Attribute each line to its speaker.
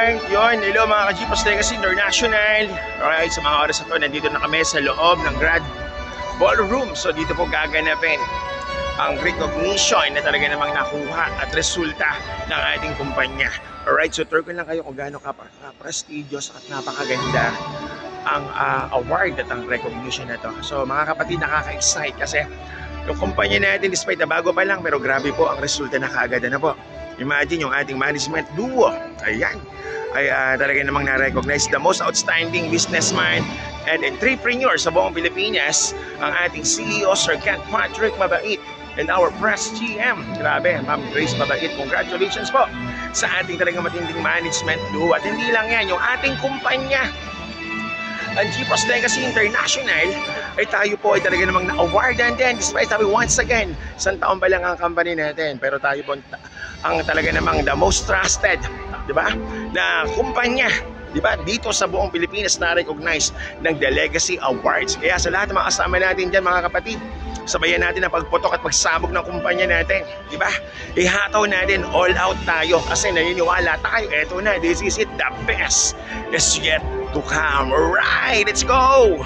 Speaker 1: Alright, yun. Hello mga ka-Jeepos Legacy International. Alright, sa mga oras na to, nandito na kami sa loob ng Grand Ballroom. So dito po gaganapin ang recognition na talaga namang nakuha at resulta ng ating kumpanya. Alright, so tour ko lang kayo kung gaano ka-prestigious at napakaganda ang award at ang recognition na to. So mga kapatid, nakaka-excite kasi yung kumpanya natin, despite na bago pa lang, pero grabe po ang resulta na kaagad na po. Imagine yung ating management duo, ayan, ay talaga namang na-recognize the most outstanding businessman and entrepreneur sa buong Pilipinas, ang ating CEO, Sir Kent Patrick Mabait, and our press GM, grabe, Ma'am Grace Mabait. Congratulations po sa ating talagang matinding management duo. At hindi lang yan, yung ating kumpanya, ang Jeepos Legacy International, ay tayo po ay talaga namang na-awardan din. Despite sabi once again, isang taon pa lang ang company natin, pero tayo po ang talaga namang the most trusted, di ba, na kumpanya, di ba, dito sa buong Pilipinas na recognize ng The Legacy Awards. Kaya sa lahat ng mga kasama natin dyan, mga kapatid, sabayan natin ang pagputok at pagsabog ng kumpanya natin, di ba? Ihataw natin, all out tayo kasi naniniwala tayo, eto na, this is it, the best is yet to come. Alright, let's go!